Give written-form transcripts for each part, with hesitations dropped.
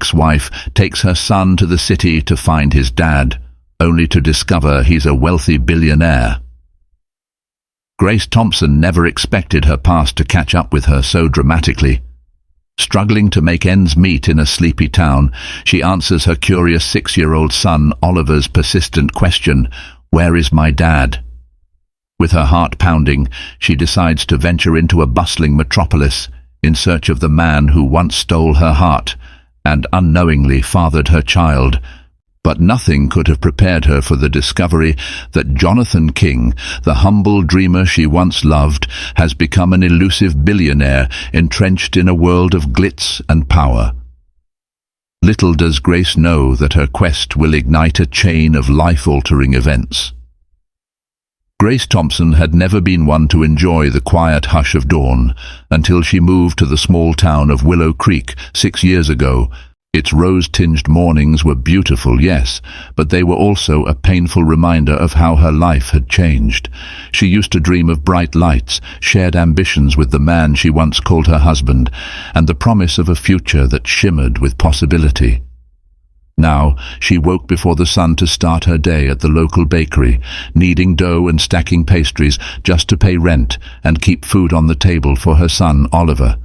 ex-wife takes her son to the city to find his dad, only to discover he's a wealthy billionaire. Grace Thompson never expected her past to catch up with her so dramatically. Struggling to make ends meet in a sleepy town, she answers her curious 6-year-old son Oliver's persistent question, "Where is my dad?" With her heart pounding, she decides to venture into a bustling metropolis in search of the man who once stole her heart and unknowingly fathered her child. But nothing could have prepared her for the discovery that Jonathan King, the humble dreamer she once loved, has become an elusive billionaire entrenched in a world of glitz and power. Little does Grace know that her quest will ignite a chain of life-altering events. Grace Thompson had never been one to enjoy the quiet hush of dawn until she moved to the small town of Willow Creek 6 years ago. Its rose-tinged mornings were beautiful, yes, but they were also a painful reminder of how her life had changed. She used to dream of bright lights, shared ambitions with the man she once called her husband, and the promise of a future that shimmered with possibility. Now, she woke before the sun to start her day at the local bakery, kneading dough and stacking pastries just to pay rent and keep food on the table for her son Oliver.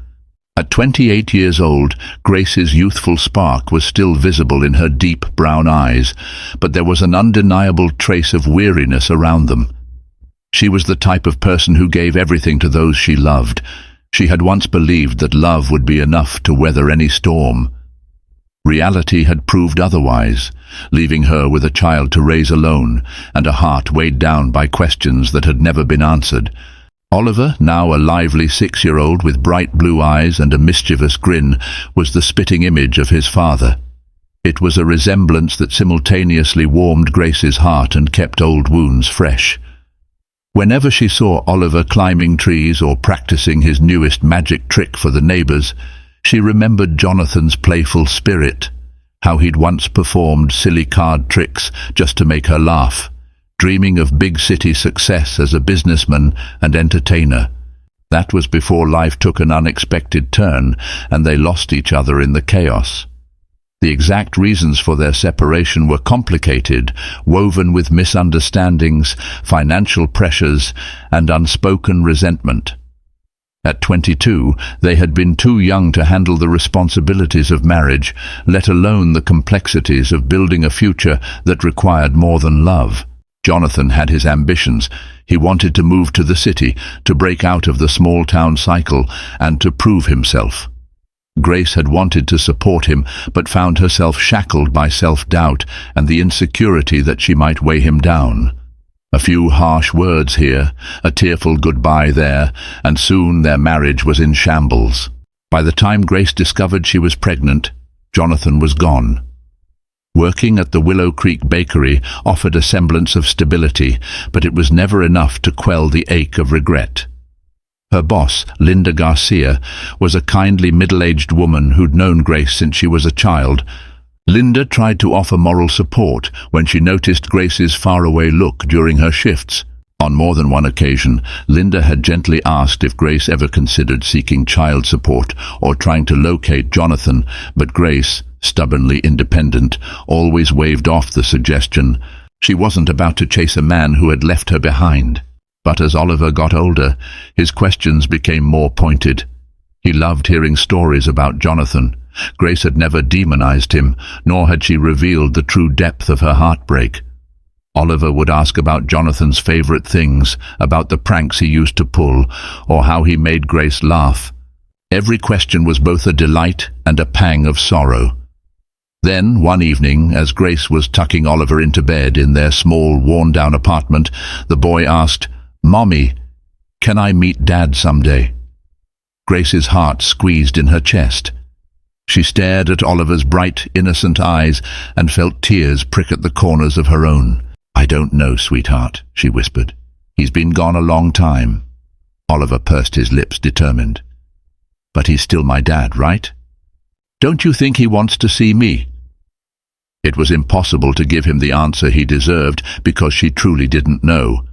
At 28 years old, Grace's youthful spark was still visible in her deep brown eyes, but there was an undeniable trace of weariness around them. She was the type of person who gave everything to those she loved. She had once believed that love would be enough to weather any storm. Reality had proved otherwise, leaving her with a child to raise alone and a heart weighed down by questions that had never been answered. Oliver, now a lively 6-year-old with bright blue eyes and a mischievous grin, was the spitting image of his father. It was a resemblance that simultaneously warmed Grace's heart and kept old wounds fresh. Whenever she saw Oliver climbing trees or practicing his newest magic trick for the neighbors, she remembered Jonathan's playful spirit, how he'd once performed silly card tricks just to make her laugh, dreaming of big city success as a businessman and entertainer. That was before life took an unexpected turn and they lost each other in the chaos. The exact reasons for their separation were complicated, woven with misunderstandings, financial pressures, and unspoken resentment. At 22, they had been too young to handle the responsibilities of marriage, let alone the complexities of building a future that required more than love. Jonathan had his ambitions. He wanted to move to the city, to break out of the small-town cycle, and to prove himself. Grace had wanted to support him, but found herself shackled by self-doubt and the insecurity that she might weigh him down. A few harsh words here, a tearful goodbye there, and soon their marriage was in shambles. By the time Grace discovered she was pregnant, Jonathan was gone. Working at the Willow Creek bakery offered a semblance of stability, but it was never enough to quell the ache of regret. Her boss, Linda Garcia, was a kindly middle-aged woman who'd known Grace since she was a child. Linda tried to offer moral support when she noticed Grace's faraway look during her shifts. On more than one occasion, Linda had gently asked if Grace ever considered seeking child support or trying to locate Jonathan, but Grace, stubbornly independent, always waved off the suggestion. She wasn't about to chase a man who had left her behind. But as Oliver got older, his questions became more pointed. He loved hearing stories about Jonathan. Grace had never demonized him, nor had she revealed the true depth of her heartbreak. Oliver would ask about Jonathan's favorite things, about the pranks he used to pull, or how he made Grace laugh. Every question was both a delight and a pang of sorrow. Then, one evening, as Grace was tucking Oliver into bed in their small, worn-down apartment, the boy asked, "Mommy, can I meet Dad someday?" Grace's heart squeezed in her chest. She stared at Oliver's bright, innocent eyes and felt tears prick at the corners of her own. "I don't know, sweetheart," she whispered. "He's been gone a long time." Oliver pursed his lips, determined. "But he's still my dad, right? Don't you think he wants to see me?" It was impossible to give him the answer he deserved because she truly didn't know.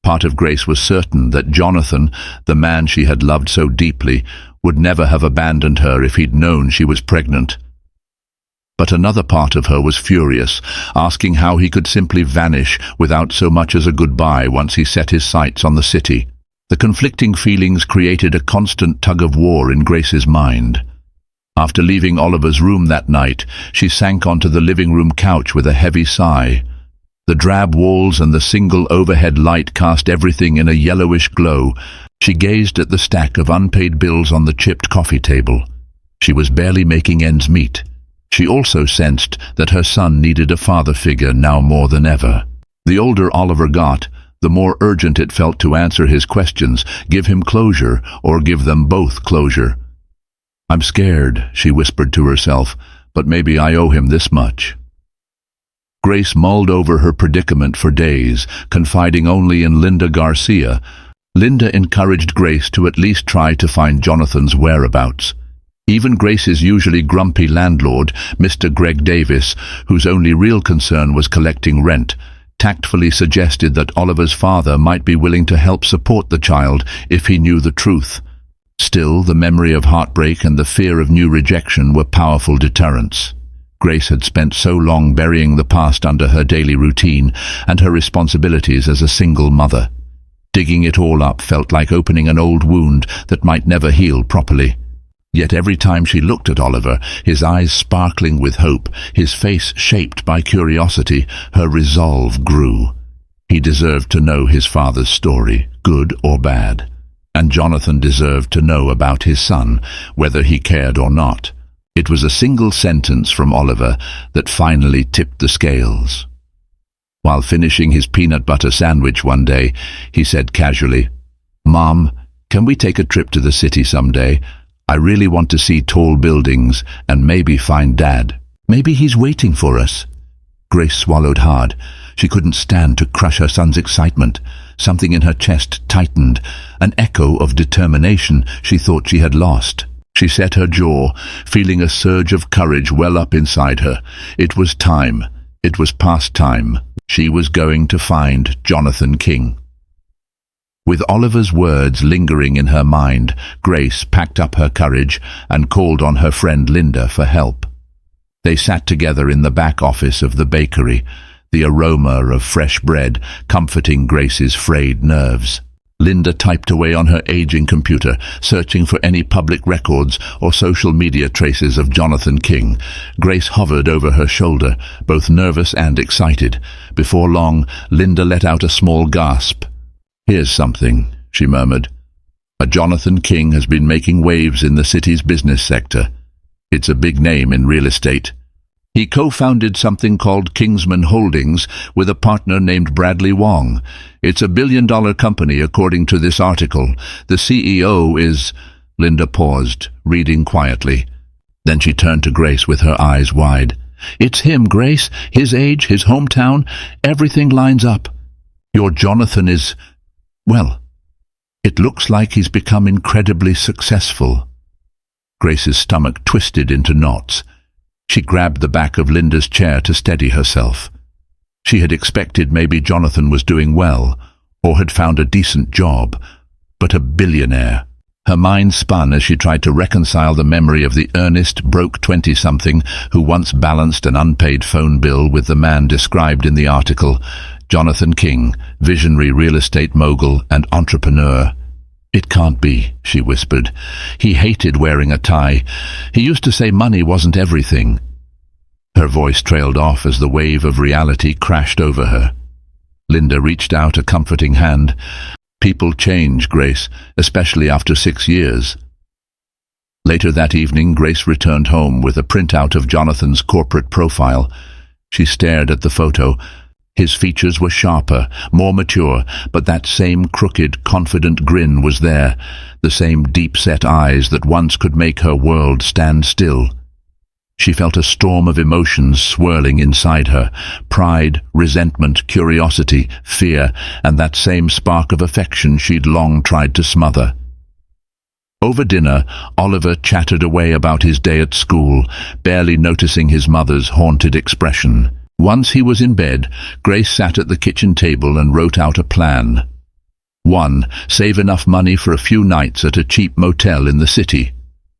Part of Grace was certain that Jonathan, the man she had loved so deeply, would never have abandoned her if he'd known she was pregnant. But another part of her was furious, asking how he could simply vanish without so much as a goodbye once he set his sights on the city. The conflicting feelings created a constant tug-of-war in Grace's mind. After leaving Oliver's room that night, she sank onto the living room couch with a heavy sigh. The drab walls and the single overhead light cast everything in a yellowish glow. She gazed at the stack of unpaid bills on the chipped coffee table. She was barely making ends meet. She also sensed that her son needed a father figure now more than ever. The older Oliver got, the more urgent it felt to answer his questions, give him closure, or give them both closure. "I'm scared," she whispered to herself, "but maybe I owe him this much." Grace mulled over her predicament for days, confiding only in Linda Garcia. Linda encouraged Grace to at least try to find Jonathan's whereabouts. Even Grace's usually grumpy landlord, Mr. Greg Davis, whose only real concern was collecting rent, tactfully suggested that Oliver's father might be willing to help support the child if he knew the truth. Still, the memory of heartbreak and the fear of new rejection were powerful deterrents. Grace had spent so long burying the past under her daily routine and her responsibilities as a single mother. Digging it all up felt like opening an old wound that might never heal properly. Yet every time she looked at Oliver, his eyes sparkling with hope, his face shaped by curiosity, her resolve grew. He deserved to know his father's story, good or bad. And Jonathan deserved to know about his son, whether he cared or not. It was a single sentence from Oliver that finally tipped the scales. While finishing his peanut butter sandwich one day, he said casually, "Mom, can we take a trip to the city someday? I really want to see tall buildings and maybe find Dad. Maybe he's waiting for us." Grace swallowed hard. She couldn't stand to crush her son's excitement. Something in her chest tightened, an echo of determination she thought she had lost. She set her jaw, feeling a surge of courage well up inside her. It was time. It was past time. She was going to find Jonathan King. With Oliver's words lingering in her mind, Grace packed up her courage and called on her friend Linda for help. They sat together in the back office of the bakery, the aroma of fresh bread comforting Grace's frayed nerves. Linda typed away on her aging computer, searching for any public records or social media traces of Jonathan King. Grace hovered over her shoulder, both nervous and excited. Before long, Linda let out a small gasp. "Here's something," she murmured. "A Jonathan King has been making waves in the city's business sector. It's a big name in real estate. He co-founded something called Kingsman Holdings with a partner named Bradley Wong. It's a billion-dollar company according to this article. The CEO is—" Linda paused, reading quietly. Then she turned to Grace with her eyes wide. "It's him, Grace. His age, his hometown, everything lines up. Your Jonathan is, well, it looks like he's become incredibly successful." Grace's stomach twisted into knots. She grabbed the back of Linda's chair to steady herself. She had expected maybe Jonathan was doing well, or had found a decent job, but a billionaire. Her mind spun as she tried to reconcile the memory of the earnest, broke 20-something who once balanced an unpaid phone bill with the man described in the article, Jonathan King, visionary real estate mogul and entrepreneur. "It can't be," she whispered. "He hated wearing a tie. He used to say money wasn't everything." Her voice trailed off as the wave of reality crashed over her. Linda reached out a comforting hand. "People change, Grace, especially after 6 years." Later that evening, Grace returned home with a printout of Jonathan's corporate profile. She stared at the photo. His features were sharper, more mature, but that same crooked, confident grin was there, the same deep-set eyes that once could make her world stand still. She felt a storm of emotions swirling inside her, pride, resentment, curiosity, fear, and that same spark of affection she'd long tried to smother. Over dinner, Oliver chattered away about his day at school, barely noticing his mother's haunted expression. Once he was in bed, Grace sat at the kitchen table and wrote out a plan. 1. Save enough money for a few nights at a cheap motel in the city.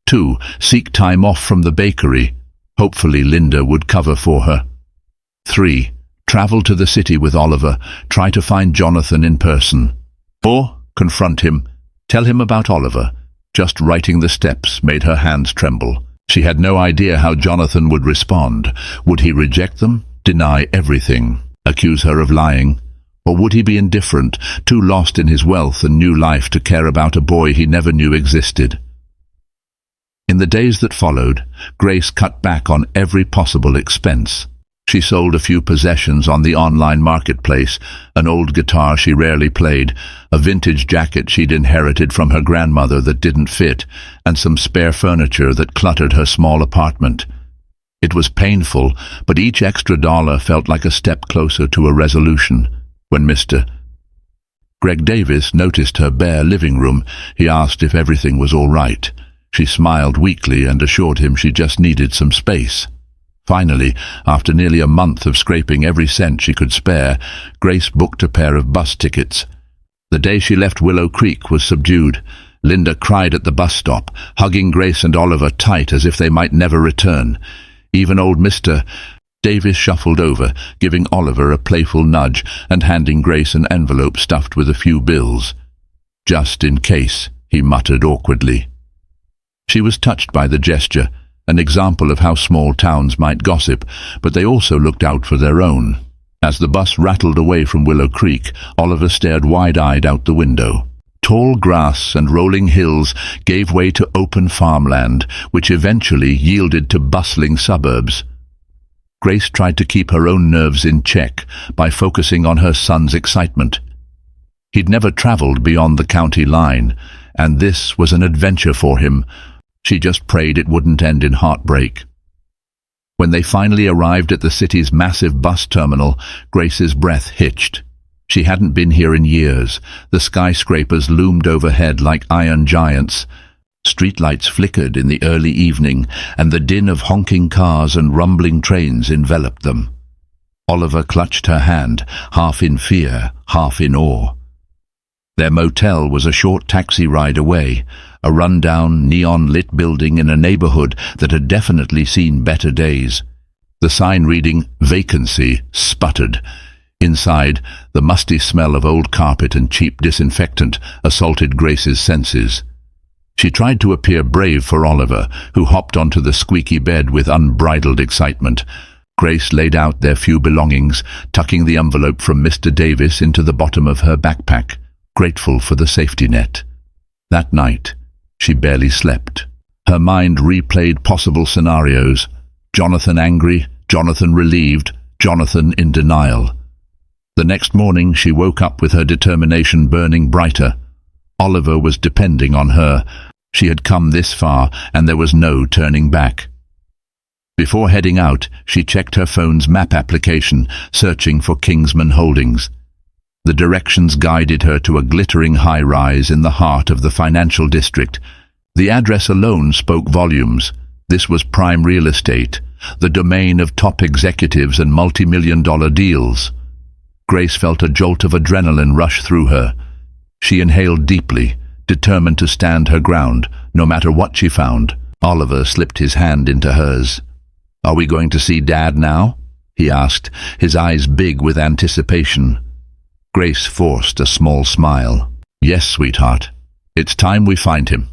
2. Seek time off from the bakery. Hopefully Linda would cover for her. 3. Travel to the city with Oliver. Try to find Jonathan in person. 4. Confront him. Tell him about Oliver. Just writing the steps made her hands tremble. She had no idea how Jonathan would respond. Would he reject them? Deny everything? Accuse her of lying? Or would he be indifferent, too lost in his wealth and new life to care about a boy he never knew existed? In the days that followed, Grace cut back on every possible expense. She sold a few possessions on the online marketplace, an old guitar she rarely played, a vintage jacket she'd inherited from her grandmother that didn't fit, and some spare furniture that cluttered her small apartment. It was painful, but each extra dollar felt like a step closer to a resolution. When Mr. Greg Davis noticed her bare living room, he asked if everything was all right. She smiled weakly and assured him she just needed some space. Finally, after nearly a month of scraping every cent she could spare, Grace booked a pair of bus tickets. The day she left Willow Creek was subdued. Linda cried at the bus stop, hugging Grace and Oliver tight as if they might never return. Even old Mr. Davis shuffled over, giving Oliver a playful nudge and handing Grace an envelope stuffed with a few bills. "Just in case," he muttered awkwardly. She was touched by the gesture, an example of how small towns might gossip, but they also looked out for their own. As the bus rattled away from Willow Creek, Oliver stared wide-eyed out the window. Tall grass and rolling hills gave way to open farmland, which eventually yielded to bustling suburbs. Grace tried to keep her own nerves in check by focusing on her son's excitement. He'd never traveled beyond the county line, and this was an adventure for him. She just prayed it wouldn't end in heartbreak. When they finally arrived at the city's massive bus terminal, Grace's breath hitched. She hadn't been here in years. The skyscrapers loomed overhead like iron giants. Streetlights flickered in the early evening, and the din of honking cars and rumbling trains enveloped them. Oliver clutched her hand, half in fear, half in awe. Their motel was a short taxi ride away, a run-down, neon-lit building in a neighborhood that had definitely seen better days. The sign reading "Vacancy" sputtered. Inside, the musty smell of old carpet and cheap disinfectant assaulted Grace's senses. She tried to appear brave for Oliver, who hopped onto the squeaky bed with unbridled excitement. Grace laid out their few belongings, tucking the envelope from Mr. Davis into the bottom of her backpack, grateful for the safety net. That night, she barely slept. Her mind replayed possible scenarios. Jonathan angry, Jonathan relieved, Jonathan in denial. The next morning, she woke up with her determination burning brighter. Oliver was depending on her. She had come this far, and there was no turning back. Before heading out, she checked her phone's map application, searching for Kingsman Holdings. The directions guided her to a glittering high-rise in the heart of the financial district. The address alone spoke volumes. This was prime real estate, the domain of top executives and multi-million-dollar deals. Grace felt a jolt of adrenaline rush through her. She inhaled deeply, determined to stand her ground, no matter what she found. Oliver slipped his hand into hers. "Are we going to see Dad now?" he asked, his eyes big with anticipation. Grace forced a small smile. "Yes, sweetheart. It's time we find him."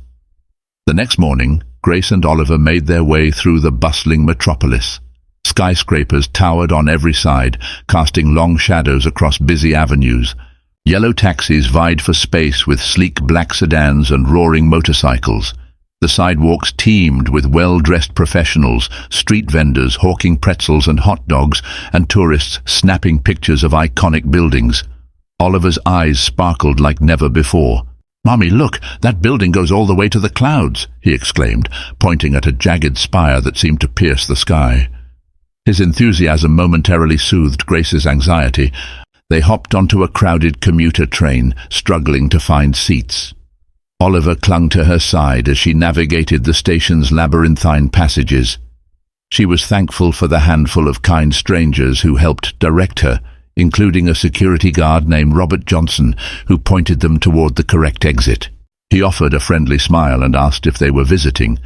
The next morning, Grace and Oliver made their way through the bustling metropolis. Skyscrapers towered on every side, casting long shadows across busy avenues. Yellow taxis vied for space with sleek black sedans and roaring motorcycles. The sidewalks teemed with well-dressed professionals, street vendors hawking pretzels and hot dogs, and tourists snapping pictures of iconic buildings. Oliver's eyes sparkled like never before. "Mommy, look, that building goes all the way to the clouds," he exclaimed, pointing at a jagged spire that seemed to pierce the sky. His enthusiasm momentarily soothed Grace's anxiety. They hopped onto a crowded commuter train, struggling to find seats. Oliver clung to her side as she navigated the station's labyrinthine passages. She was thankful for the handful of kind strangers who helped direct her, including a security guard named Robert Johnson, who pointed them toward the correct exit. He offered a friendly smile and asked if they were visiting.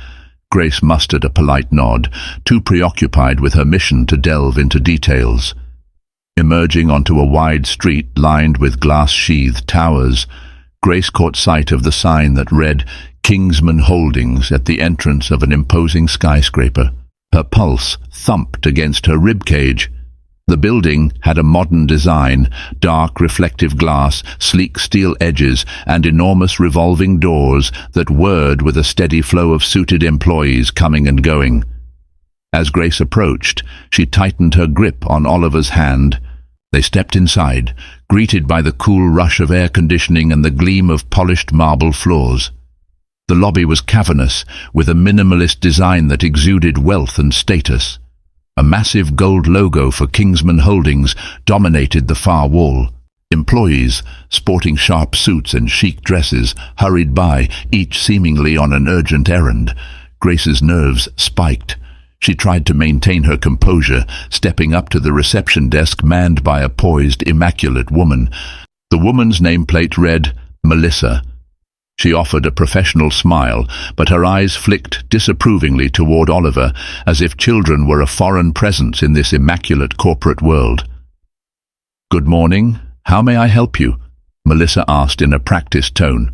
Grace mustered a polite nod, too preoccupied with her mission to delve into details. Emerging onto a wide street lined with glass-sheathed towers, Grace caught sight of the sign that read Kingsman Holdings at the entrance of an imposing skyscraper. Her pulse thumped against her ribcage. The building had a modern design, dark reflective glass, sleek steel edges, and enormous revolving doors that whirred with a steady flow of suited employees coming and going. As Grace approached, she tightened her grip on Oliver's hand. They stepped inside, greeted by the cool rush of air conditioning and the gleam of polished marble floors. The lobby was cavernous, with a minimalist design that exuded wealth and status. A massive gold logo for Kingsman Holdings dominated the far wall. Employees, sporting sharp suits and chic dresses, hurried by, each seemingly on an urgent errand. Grace's nerves spiked. She tried to maintain her composure, stepping up to the reception desk manned by a poised, immaculate woman. The woman's nameplate read, Melissa. She offered a professional smile, but her eyes flicked disapprovingly toward Oliver, as if children were a foreign presence in this immaculate corporate world. "Good morning. How may I help you?" Melissa asked in a practiced tone.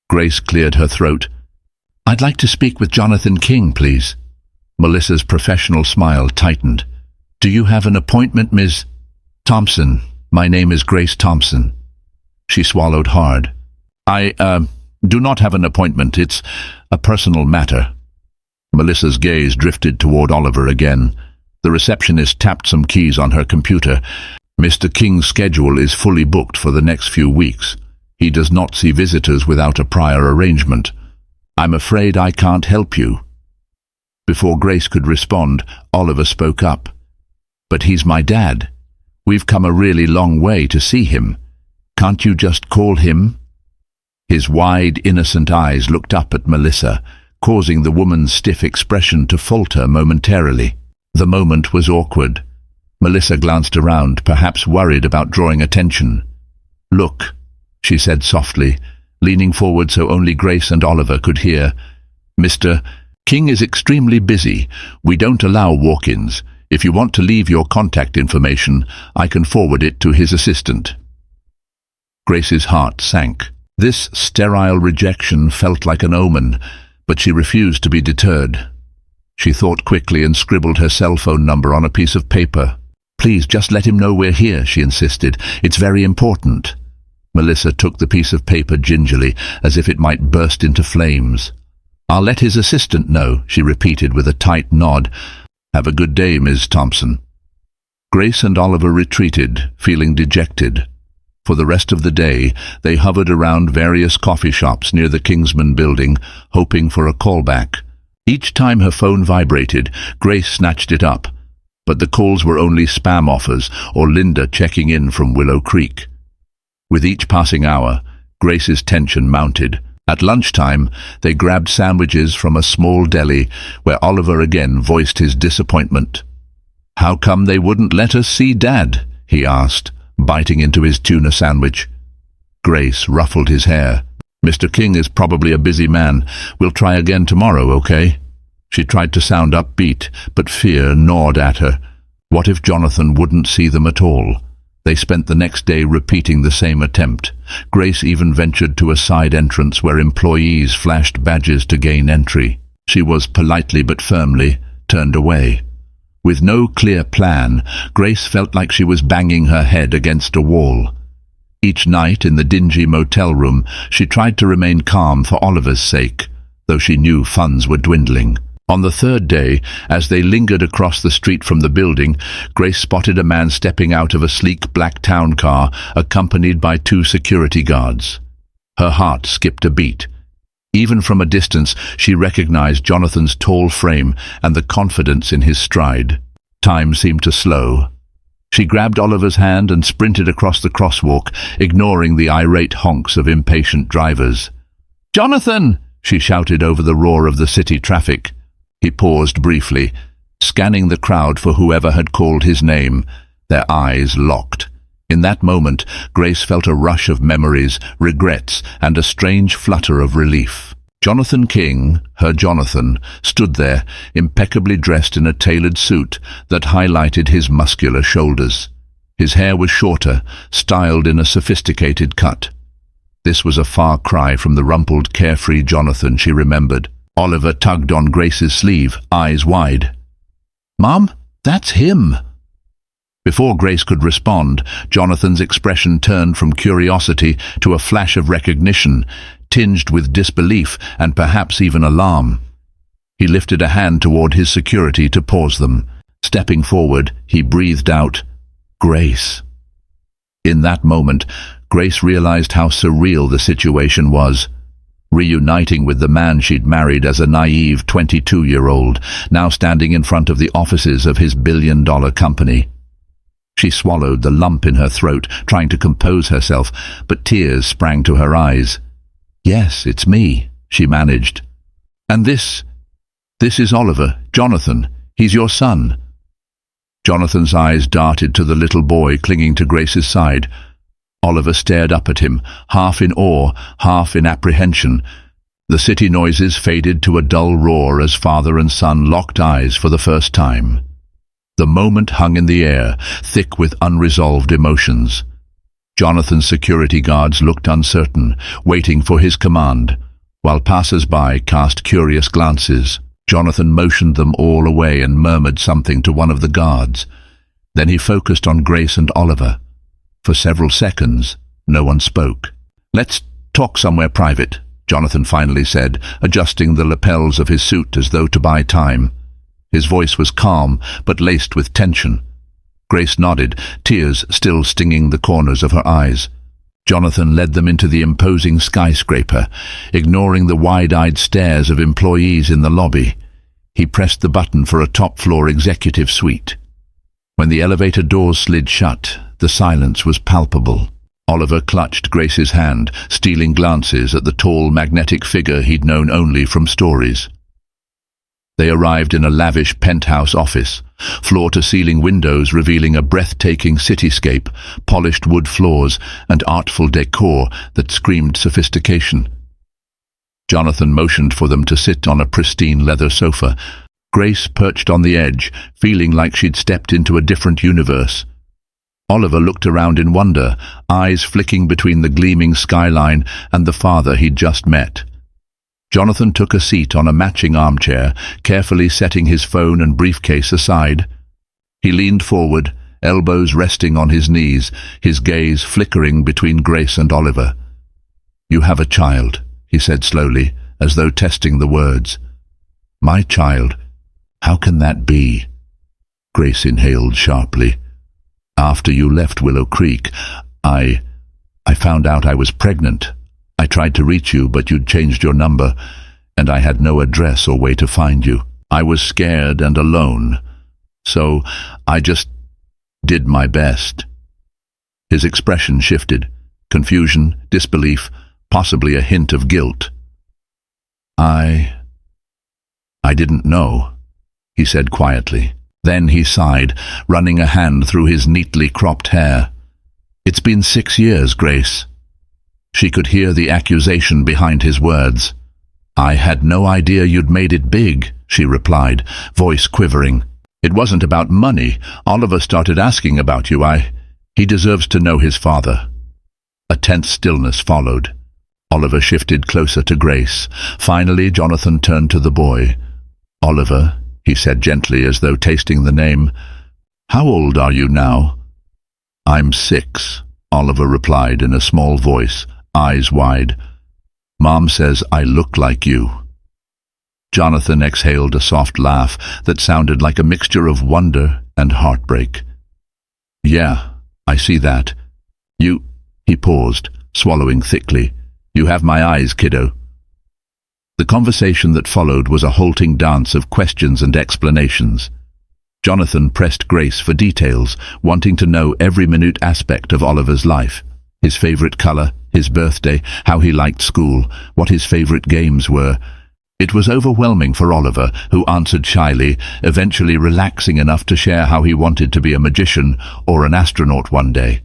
Grace cleared her throat. "I'd like to speak with Jonathan King, please." Melissa's professional smile tightened. "Do you have an appointment, Ms. Thompson? My name is Grace Thompson." She swallowed hard. I do not have an appointment. It's a personal matter." Melissa's gaze drifted toward Oliver again. The receptionist tapped some keys on her computer. "Mr. King's schedule is fully booked for the next few weeks. He does not see visitors without a prior arrangement. I'm afraid I can't help you." Before Grace could respond, Oliver spoke up. "But he's my dad. We've come a really long way to see him. Can't you just call him?" His wide, innocent eyes looked up at Melissa, causing the woman's stiff expression to falter momentarily. The moment was awkward. Melissa glanced around, perhaps worried about drawing attention. "Look," she said softly, leaning forward so only Grace and Oliver could hear. "Mr. King is extremely busy. We don't allow walk-ins. If you want to leave your contact information, I can forward it to his assistant." Grace's heart sank. This sterile rejection felt like an omen, but she refused to be deterred. She thought quickly and scribbled her cell phone number on a piece of paper. "Please, just let him know we're here," she insisted. "It's very important." Melissa took the piece of paper gingerly, as if it might burst into flames. "I'll let his assistant know," she repeated with a tight nod. "Have a good day, Ms. Thompson." Grace and Oliver retreated, feeling dejected. For the rest of the day, they hovered around various coffee shops near the Kingsman building, hoping for a callback. Each time her phone vibrated, Grace snatched it up. But the calls were only spam offers or Linda checking in from Willow Creek. With each passing hour, Grace's tension mounted. At lunchtime, they grabbed sandwiches from a small deli where Oliver again voiced his disappointment. "How come they wouldn't let us see Dad?" he asked, biting into his tuna sandwich. Grace ruffled his hair. "Mr. King is probably a busy man. We'll try again tomorrow, okay?" She tried to sound upbeat, but fear gnawed at her. What if Jonathan wouldn't see them at all? They spent the next day repeating the same attempt. Grace even ventured to a side entrance where employees flashed badges to gain entry. She was politely but firmly turned away. With no clear plan, Grace felt like she was banging her head against a wall. Each night in the dingy motel room, she tried to remain calm for Oliver's sake, though she knew funds were dwindling. On the third day, as they lingered across the street from the building, Grace spotted a man stepping out of a sleek black town car, accompanied by 2 security guards. Her heart skipped a beat. Even from a distance, she recognized Jonathan's tall frame and the confidence in his stride. Time seemed to slow. She grabbed Oliver's hand and sprinted across the crosswalk, ignoring the irate honks of impatient drivers. "Jonathan!" she shouted over the roar of the city traffic. He paused briefly, scanning the crowd for whoever had called his name. Their eyes locked. In that moment, Grace felt a rush of memories, regrets, and a strange flutter of relief. Jonathan King, her Jonathan, stood there, impeccably dressed in a tailored suit that highlighted his muscular shoulders. His hair was shorter, styled in a sophisticated cut. This was a far cry from the rumpled, carefree Jonathan she remembered. Oliver tugged on Grace's sleeve, eyes wide. "Mom, that's him!" Before Grace could respond, Jonathan's expression turned from curiosity to a flash of recognition, tinged with disbelief and perhaps even alarm. He lifted a hand toward his security to pause them. Stepping forward, he breathed out, "Grace." In that moment, Grace realized how surreal the situation was. Reuniting with the man she'd married as a naive 22-year-old, now standing in front of the offices of his billion-dollar company. She swallowed the lump in her throat, trying to compose herself, but tears sprang to her eyes. "Yes, it's me," she managed. "And this is Oliver, Jonathan. He's your son." Jonathan's eyes darted to the little boy clinging to Grace's side. Oliver stared up at him, half in awe, half in apprehension. The city noises faded to a dull roar as father and son locked eyes for the first time. The moment hung in the air, thick with unresolved emotions. Jonathan's security guards looked uncertain, waiting for his command, while passers-by cast curious glances. Jonathan motioned them all away and murmured something to one of the guards. Then he focused on Grace and Oliver. For several seconds, no one spoke. "Let's talk somewhere private," Jonathan finally said, adjusting the lapels of his suit as though to buy time. His voice was calm, but laced with tension. Grace nodded, tears still stinging the corners of her eyes. Jonathan led them into the imposing skyscraper, ignoring the wide-eyed stares of employees in the lobby. He pressed the button for a top-floor executive suite. When the elevator doors slid shut, the silence was palpable. Oliver clutched Grace's hand, stealing glances at the tall, magnetic figure he'd known only from stories. They arrived in a lavish penthouse office, floor-to-ceiling windows revealing a breathtaking cityscape, polished wood floors, and artful decor that screamed sophistication. Jonathan motioned for them to sit on a pristine leather sofa. Grace perched on the edge, feeling like she'd stepped into a different universe. Oliver looked around in wonder, eyes flicking between the gleaming skyline and the father he'd just met. Jonathan took a seat on a matching armchair, carefully setting his phone and briefcase aside. He leaned forward, elbows resting on his knees, his gaze flickering between Grace and Oliver. "You have a child," he said slowly, as though testing the words. "My child? How can that be?" Grace inhaled sharply. "After you left Willow Creek, I found out I was pregnant. I tried to reach you, but you'd changed your number, and I had no address or way to find you. I was scared and alone, so I just did my best." His expression shifted. Confusion, disbelief, possibly a hint of guilt. I didn't know," he said quietly. Then he sighed, running a hand through his neatly cropped hair. "It's been 6 years, Grace." She could hear the accusation behind his words. "I had no idea you'd made it big," she replied, voice quivering. "It wasn't about money. Oliver started asking about you. He deserves to know his father." A tense stillness followed. Oliver shifted closer to Grace. Finally, Jonathan turned to the boy. "Oliver," he said gently, as though tasting the name, "how old are you now?" "I'm 6, Oliver replied in a small voice, eyes wide. "Mom says I look like you." Jonathan exhaled a soft laugh that sounded like a mixture of wonder and heartbreak. "Yeah, I see that. He paused, swallowing thickly. "You have my eyes, kiddo." The conversation that followed was a halting dance of questions and explanations. Jonathan pressed Grace for details, wanting to know every minute aspect of Oliver's life. His favorite color, his birthday, how he liked school, what his favorite games were. It was overwhelming for Oliver, who answered shyly, eventually relaxing enough to share how he wanted to be a magician or an astronaut one day.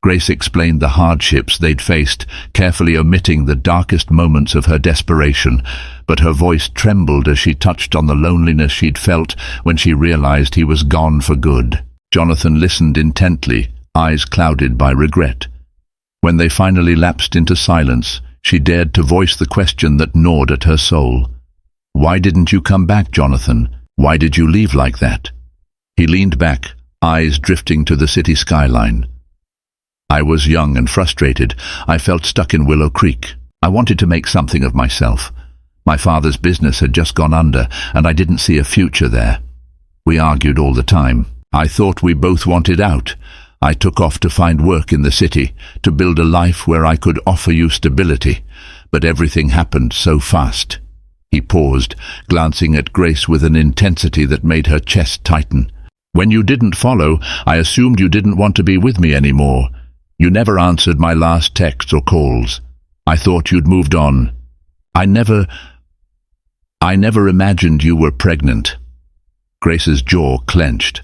Grace explained the hardships they'd faced, carefully omitting the darkest moments of her desperation, but her voice trembled as she touched on the loneliness she'd felt when she realized he was gone for good. Jonathan listened intently, eyes clouded by regret. When they finally lapsed into silence, she dared to voice the question that gnawed at her soul. "Why didn't you come back, Jonathan? Why did you leave like that?" He leaned back, eyes drifting to the city skyline. "I was young and frustrated. I felt stuck in Willow Creek. I wanted to make something of myself. My father's business had just gone under, and I didn't see a future there. We argued all the time. I thought we both wanted out. I took off to find work in the city, to build a life where I could offer you stability. But everything happened so fast." He paused, glancing at Grace with an intensity that made her chest tighten. "When you didn't follow, I assumed you didn't want to be with me anymore. You never answered my last texts or calls. I thought you'd moved on. I never imagined you were pregnant." Grace's jaw clenched.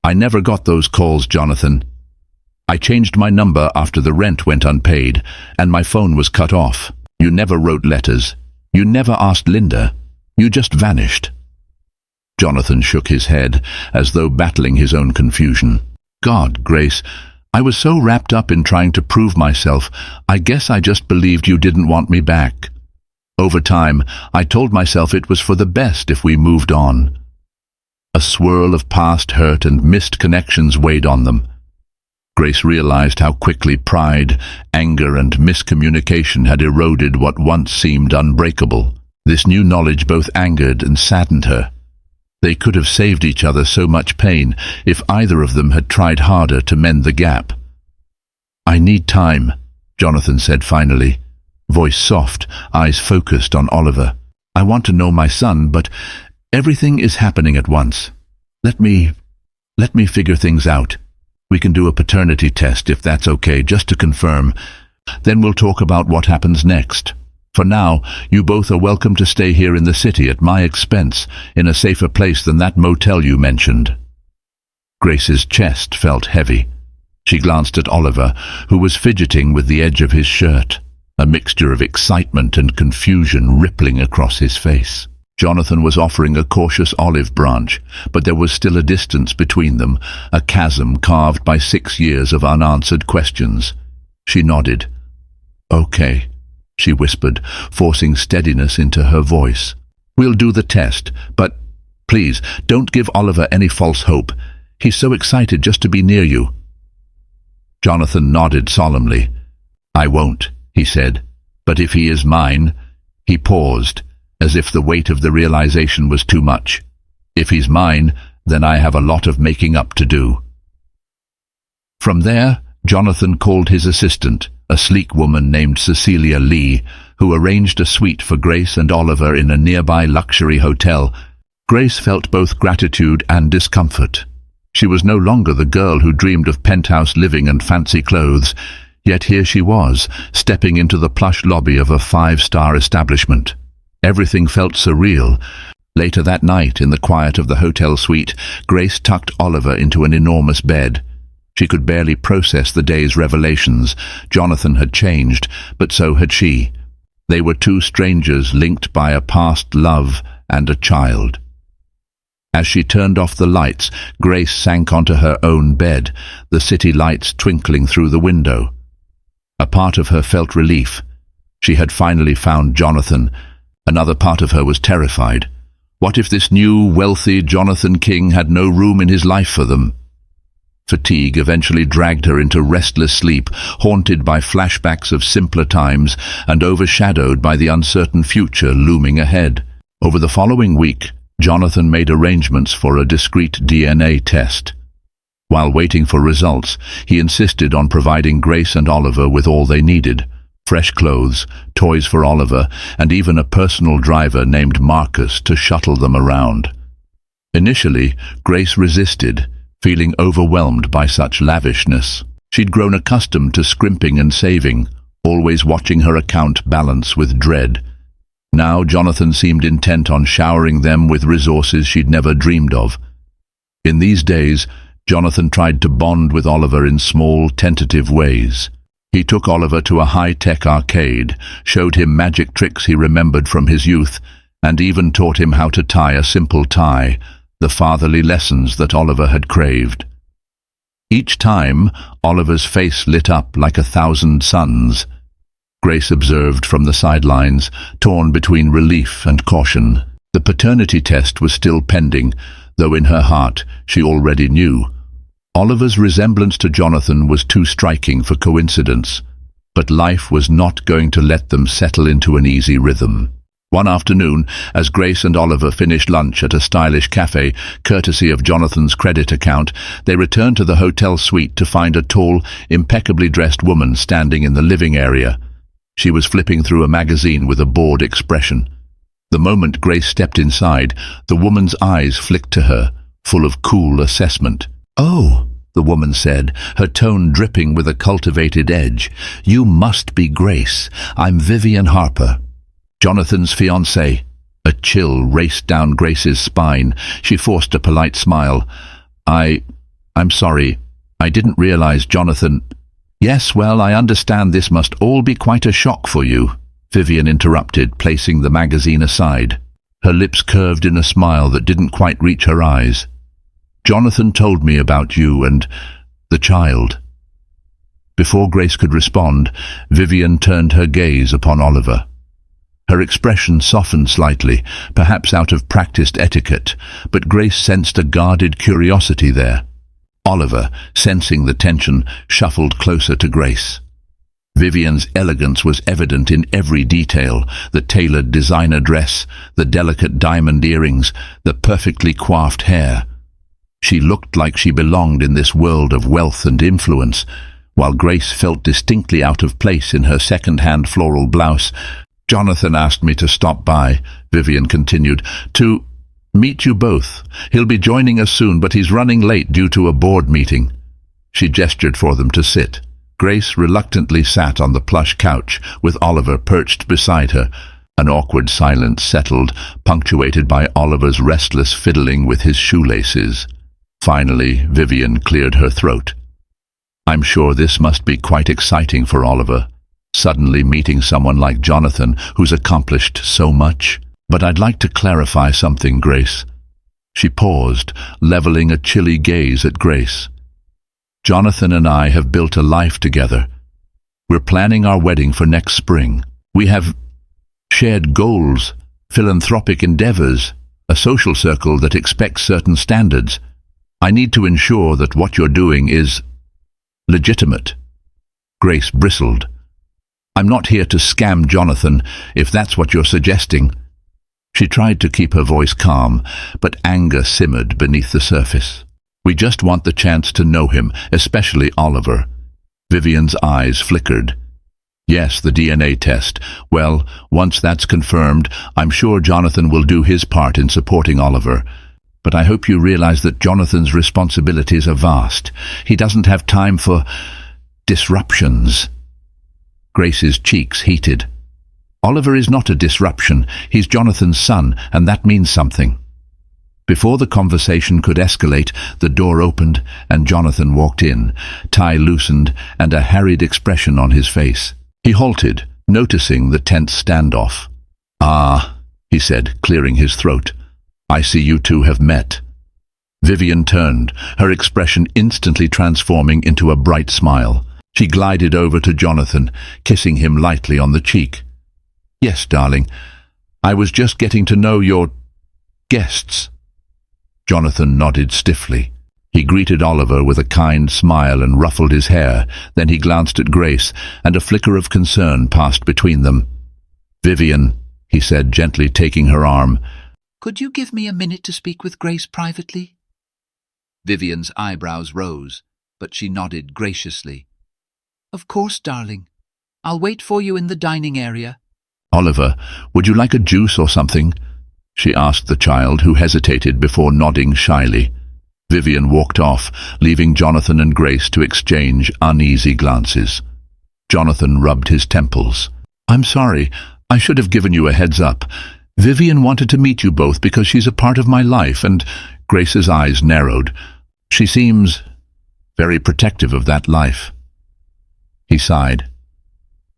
"I never got those calls, Jonathan. I changed my number after the rent went unpaid, and my phone was cut off. You never wrote letters. You never asked Linda. You just vanished." Jonathan shook his head, as though battling his own confusion. "God, Grace, I was so wrapped up in trying to prove myself, I guess I just believed you didn't want me back. Over time, I told myself it was for the best if we moved on." A swirl of past hurt and missed connections weighed on them. Grace realized how quickly pride, anger, and miscommunication had eroded what once seemed unbreakable. This new knowledge both angered and saddened her. They could have saved each other so much pain if either of them had tried harder to mend the gap. "I need time," Jonathan said finally, voice soft, eyes focused on Oliver. "I want to know my son, but everything is happening at once. Let me figure things out. We can do a paternity test if that's okay, just to confirm. Then we'll talk about what happens next. For now, you both are welcome to stay here in the city at my expense, in a safer place than that motel you mentioned." Grace's chest felt heavy. She glanced at Oliver, who was fidgeting with the edge of his shirt, a mixture of excitement and confusion rippling across his face. Jonathan was offering a cautious olive branch, but there was still a distance between them, a chasm carved by 6 years of unanswered questions. She nodded. "Okay," she whispered, forcing steadiness into her voice. "We'll do the test, but please, don't give Oliver any false hope. He's so excited just to be near you." Jonathan nodded solemnly. "I won't," he said, "but if he is mine—" He paused, as if the weight of the realization was too much. "If he's mine, then I have a lot of making up to do." From there, Jonathan called his assistant, a sleek woman named Cecilia Lee, who arranged a suite for Grace and Oliver in a nearby luxury hotel. Grace felt both gratitude and discomfort. She was no longer the girl who dreamed of penthouse living and fancy clothes, yet here she was, stepping into the plush lobby of a 5-star establishment. Everything felt surreal. Later that night, in the quiet of the hotel suite, Grace tucked Oliver into an enormous bed. She could barely process the day's revelations. Jonathan had changed, but so had she. They were two strangers linked by a past love and a child. As she turned off the lights, Grace sank onto her own bed, the city lights twinkling through the window. A part of her felt relief. She had finally found Jonathan. Another part of her was terrified. What if this new, wealthy Jonathan King had no room in his life for them? Fatigue eventually dragged her into restless sleep, haunted by flashbacks of simpler times and overshadowed by the uncertain future looming ahead. Over the following week, Jonathan made arrangements for a discreet DNA test. While waiting for results, he insisted on providing Grace and Oliver with all they needed: fresh clothes, toys for Oliver, and even a personal driver named Marcus to shuttle them around. Initially, Grace resisted, feeling overwhelmed by such lavishness. She'd grown accustomed to scrimping and saving, always watching her account balance with dread. Now Jonathan seemed intent on showering them with resources she'd never dreamed of. In these days, Jonathan tried to bond with Oliver in small, tentative ways. He took Oliver to a high-tech arcade, showed him magic tricks he remembered from his youth, and even taught him how to tie a simple tie, the fatherly lessons that Oliver had craved. Each time, Oliver's face lit up like 1,000 suns. Grace observed from the sidelines, torn between relief and caution. The paternity test was still pending, though in her heart she already knew. Oliver's resemblance to Jonathan was too striking for coincidence, but life was not going to let them settle into an easy rhythm. One afternoon, as Grace and Oliver finished lunch at a stylish cafe, courtesy of Jonathan's credit account, they returned to the hotel suite to find a tall, impeccably dressed woman standing in the living area. She was flipping through a magazine with a bored expression. The moment Grace stepped inside, the woman's eyes flicked to her, full of cool assessment. "Oh," the woman said, her tone dripping with a cultivated edge. "You must be Grace. I'm Vivian Harper, Jonathan's fiancée." A chill raced down Grace's spine. She forced a polite smile. I'm sorry. I didn't realize Jonathan—" "Yes, well, I understand this must all be quite a shock for you," Vivian interrupted, placing the magazine aside. Her lips curved in a smile that didn't quite reach her eyes. "Jonathan told me about you and the child." Before Grace could respond, Vivian turned her gaze upon Oliver. Her expression softened slightly, perhaps out of practiced etiquette, but Grace sensed a guarded curiosity there. Oliver, sensing the tension, shuffled closer to Grace. Vivian's elegance was evident in every detail: the tailored designer dress, the delicate diamond earrings, the perfectly coiffed hair. She looked like she belonged in this world of wealth and influence, while Grace felt distinctly out of place in her second-hand floral blouse. "Jonathan asked me to stop by," Vivian continued, "to meet you both. He'll be joining us soon, but he's running late due to a board meeting." She gestured for them to sit. Grace reluctantly sat on the plush couch, with Oliver perched beside her. An awkward silence settled, punctuated by Oliver's restless fiddling with his shoelaces. Finally, Vivian cleared her throat. "I'm sure this must be quite exciting for Oliver, suddenly meeting someone like Jonathan who's accomplished so much. But I'd like to clarify something, Grace." She paused, leveling a chilly gaze at Grace. "Jonathan and I have built a life together. We're planning our wedding for next spring. We have shared goals, philanthropic endeavors, a social circle that expects certain standards. I need to ensure that what you're doing is legitimate." Grace bristled. "I'm not here to scam Jonathan, if that's what you're suggesting." She tried to keep her voice calm, but anger simmered beneath the surface. "We just want the chance to know him, especially Oliver." Vivian's eyes flickered. "Yes, the DNA test. Well, once that's confirmed, I'm sure Jonathan will do his part in supporting Oliver. But I hope you realize that Jonathan's responsibilities are vast. He doesn't have time for disruptions." Grace's cheeks heated. "Oliver is not a disruption. He's Jonathan's son, and that means something." Before the conversation could escalate, the door opened and Jonathan walked in, tie loosened and a harried expression on his face. He halted, noticing the tense standoff. "Ah," he said, clearing his throat. "I see you two have met." Vivian turned, her expression instantly transforming into a bright smile. She glided over to Jonathan, kissing him lightly on the cheek. "Yes, darling. I was just getting to know your guests." Jonathan nodded stiffly. He greeted Oliver with a kind smile and ruffled his hair. Then he glanced at Grace, and a flicker of concern passed between them. "Vivian," he said, gently taking her arm. "Could you give me a minute to speak with Grace privately?" Vivian's eyebrows rose, but she nodded graciously. "Of course, darling. I'll wait for you in the dining area." "Oliver, would you like a juice or something?" she asked the child, who hesitated before nodding shyly. Vivian walked off, leaving Jonathan and Grace to exchange uneasy glances. Jonathan rubbed his temples. "I'm sorry. I should have given you a heads up. Vivian wanted to meet you both because she's a part of my life," and Grace's eyes narrowed. She seems very protective of that life." He sighed.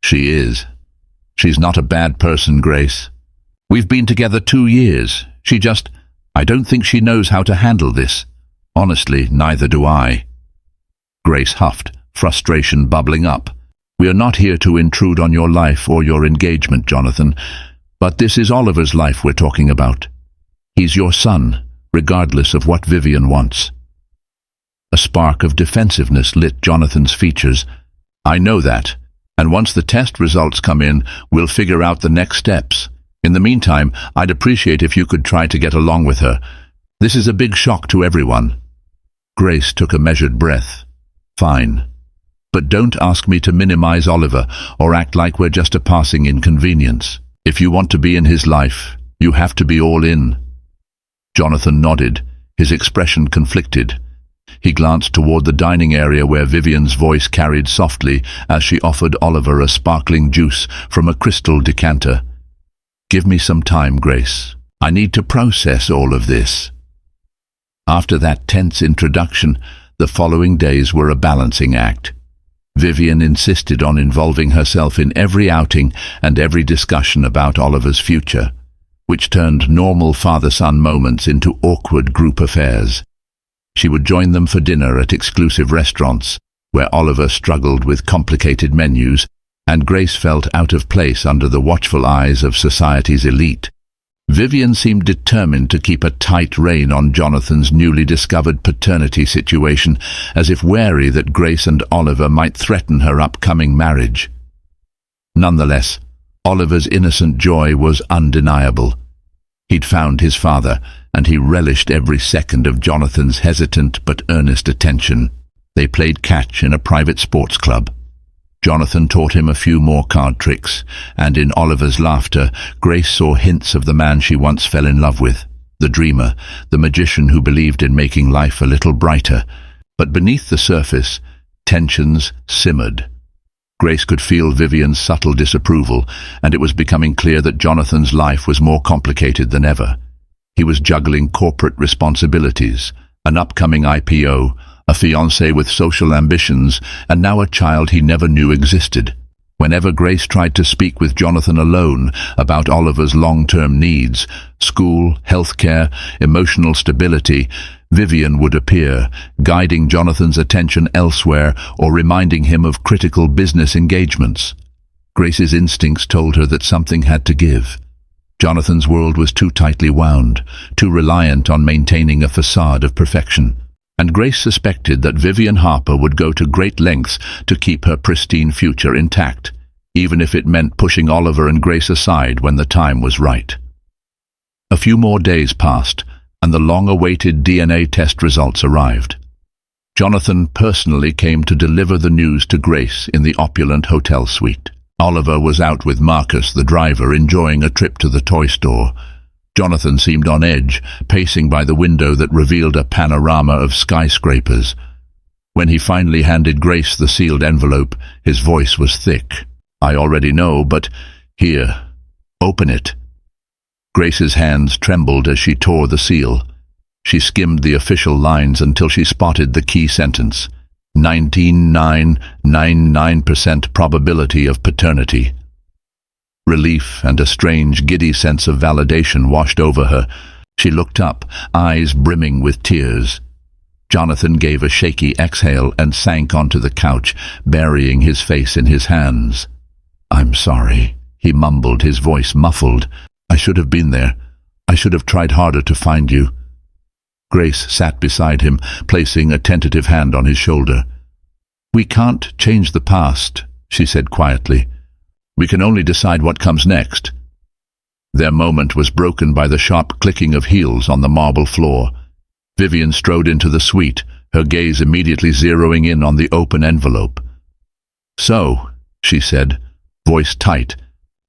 "She is. She's not a bad person, Grace. We've been together 2 years. I don't think she knows how to handle this. Honestly, neither do I." Grace huffed, frustration bubbling up. "We are not here to intrude on your life or your engagement, Jonathan, but this is Oliver's life we're talking about. He's your son, regardless of what Vivian wants." A spark of defensiveness lit Jonathan's features. "I know that, and once the test results come in, we'll figure out the next steps. In the meantime, I'd appreciate if you could try to get along with her. This is a big shock to everyone." Grace took a measured breath. "Fine. But don't ask me to minimize Oliver or act like we're just a passing inconvenience. If you want to be in his life, you have to be all in." Jonathan nodded, his expression conflicted. He glanced toward the dining area where Vivian's voice carried softly as she offered Oliver a sparkling juice from a crystal decanter. "Give me some time, Grace. I need to process all of this." After that tense introduction, the following days were a balancing act. Vivian insisted on involving herself in every outing and every discussion about Oliver's future, which turned normal father-son moments into awkward group affairs. She would join them for dinner at exclusive restaurants, where Oliver struggled with complicated menus, and Grace felt out of place under the watchful eyes of society's elite. Vivian seemed determined to keep a tight rein on Jonathan's newly discovered paternity situation, as if wary that Grace and Oliver might threaten her upcoming marriage. Nonetheless, Oliver's innocent joy was undeniable. He'd found his father, and he relished every second of Jonathan's hesitant but earnest attention. They played catch in a private sports club. Jonathan taught him a few more card tricks, and in Oliver's laughter, Grace saw hints of the man she once fell in love with, the dreamer, the magician who believed in making life a little brighter. But beneath the surface, tensions simmered. Grace could feel Vivian's subtle disapproval, and it was becoming clear that Jonathan's life was more complicated than ever. He was juggling corporate responsibilities, an upcoming IPO, a fiancé with social ambitions, and now a child he never knew existed. Whenever Grace tried to speak with Jonathan alone about Oliver's long-term needs, school, healthcare, emotional stability, Vivian would appear, guiding Jonathan's attention elsewhere or reminding him of critical business engagements. Grace's instincts told her that something had to give. Jonathan's world was too tightly wound, too reliant on maintaining a facade of perfection. And Grace suspected that Vivian Harper would go to great lengths to keep her pristine future intact, even if it meant pushing Oliver and Grace aside when the time was right. A few more days passed, and the long-awaited DNA test results arrived. Jonathan personally came to deliver the news to Grace in the opulent hotel suite. Oliver was out with Marcus, the driver, enjoying a trip to the toy store. Jonathan seemed on edge, pacing by the window that revealed a panorama of skyscrapers. When he finally handed Grace the sealed envelope, his voice was thick. "I already know, but here, open it." Grace's hands trembled as she tore the seal. She skimmed the official lines until she spotted the key sentence: 99.99% probability of paternity. Relief and a strange, giddy sense of validation washed over her. She looked up, eyes brimming with tears. Jonathan gave a shaky exhale and sank onto the couch, burying his face in his hands. "I'm sorry," he mumbled, his voice muffled. "I should have been there. I should have tried harder to find you." Grace sat beside him, placing a tentative hand on his shoulder. "We can't change the past," she said quietly. "We can only decide what comes next." Their moment was broken by the sharp clicking of heels on the marble floor. Vivian strode into the suite, her gaze immediately zeroing in on the open envelope. "So," she said, voice tight.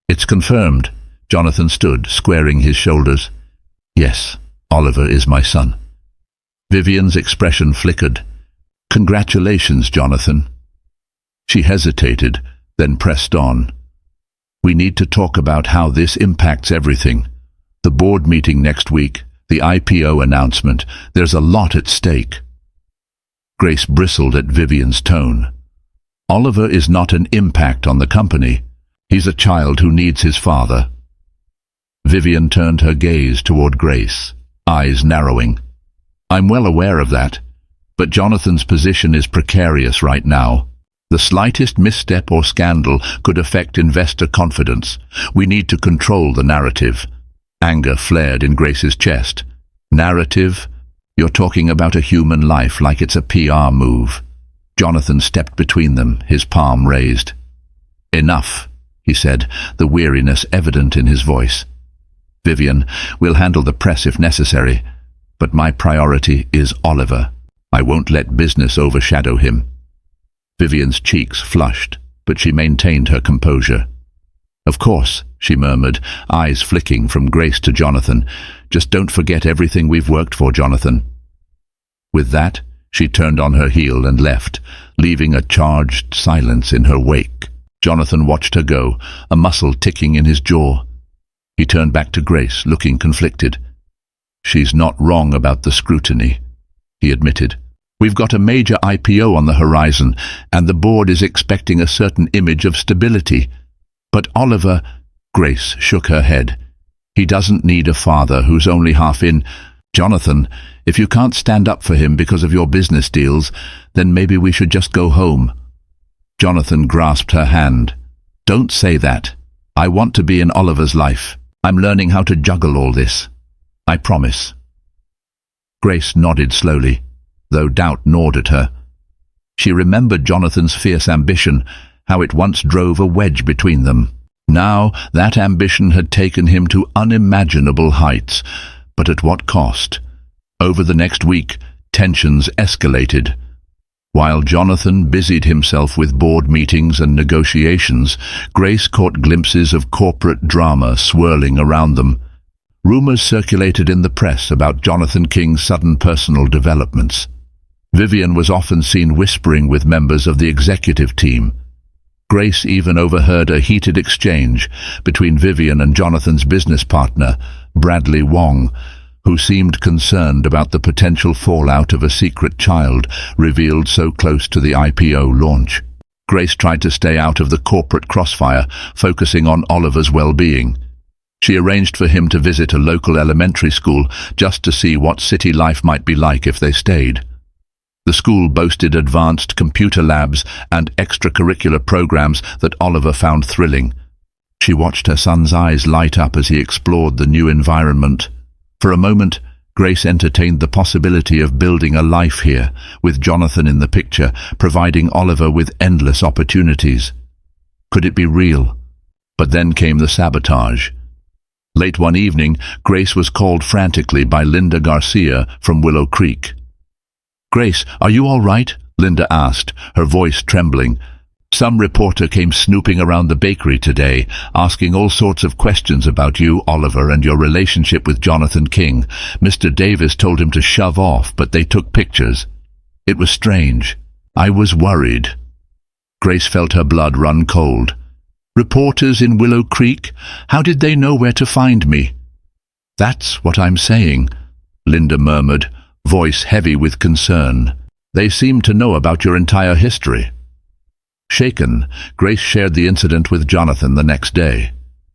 "It's confirmed." Jonathan stood, squaring his shoulders. "Yes, Oliver is my son." Vivian's expression flickered. "Congratulations, Jonathan." She hesitated, then pressed on. "We need to talk about how this impacts everything. The board meeting next week, the IPO announcement. There's a lot at stake." Grace bristled at Vivian's tone. Oliver is not an impact on the company. He's a child who needs his father. Vivian turned her gaze toward Grace, eyes narrowing. I'm well aware of that, but Jonathan's position is precarious right now. The slightest misstep or scandal could affect investor confidence. We need to control the narrative. Anger flared in Grace's chest. Narrative? You're talking about a human life like it's a PR move. Jonathan stepped between them, his palm raised. Enough, he said, the weariness evident in his voice. Vivian, we'll handle the press if necessary, but my priority is Oliver. I won't let business overshadow him. Vivian's cheeks flushed, but she maintained her composure. Of course, she murmured, eyes flicking from Grace to Jonathan. Just don't forget everything we've worked for, Jonathan. With that, she turned on her heel and left, leaving a charged silence in her wake. Jonathan watched her go, a muscle ticking in his jaw. He turned back to Grace, looking conflicted. She's not wrong about the scrutiny, he admitted. We've got a major IPO on the horizon, and the board is expecting a certain image of stability. But Oliver, Grace shook her head. He doesn't need a father who's only half in. Jonathan, if you can't stand up for him because of your business deals, then maybe we should just go home. Jonathan grasped her hand. Don't say that. I want to be in Oliver's life. I'm learning how to juggle all this. I promise. Grace nodded slowly, though doubt gnawed at her. She remembered Jonathan's fierce ambition, how it once drove a wedge between them. Now that ambition had taken him to unimaginable heights, but at what cost? Over the next week, tensions escalated. While Jonathan busied himself with board meetings and negotiations, Grace caught glimpses of corporate drama swirling around them. Rumors circulated in the press about Jonathan King's sudden personal developments. Vivian was often seen whispering with members of the executive team. Grace even overheard a heated exchange between Vivian and Jonathan's business partner, Bradley Wong, who seemed concerned about the potential fallout of a secret child revealed so close to the IPO launch. Grace tried to stay out of the corporate crossfire, focusing on Oliver's well-being. She arranged for him to visit a local elementary school just to see what city life might be like if they stayed. The school boasted advanced computer labs and extracurricular programs that Oliver found thrilling. She watched her son's eyes light up as he explored the new environment. For a moment, Grace entertained the possibility of building a life here, with Jonathan in the picture, providing Oliver with endless opportunities. Could it be real? But then came the sabotage. Late one evening, Grace was called frantically by Linda Garcia from Willow Creek. "Grace, are you all right?" Linda asked, her voice trembling. "Some reporter came snooping around the bakery today, asking all sorts of questions about you, Oliver, and your relationship with Jonathan King. Mr. Davis told him to shove off, but they took pictures. It was strange. I was worried." Grace felt her blood run cold. "Reporters in Willow Creek? How did they know where to find me?" "That's what I'm saying," Linda murmured, voice heavy with concern. "They seem to know about your entire history." Shaken, Grace shared the incident with Jonathan the next day.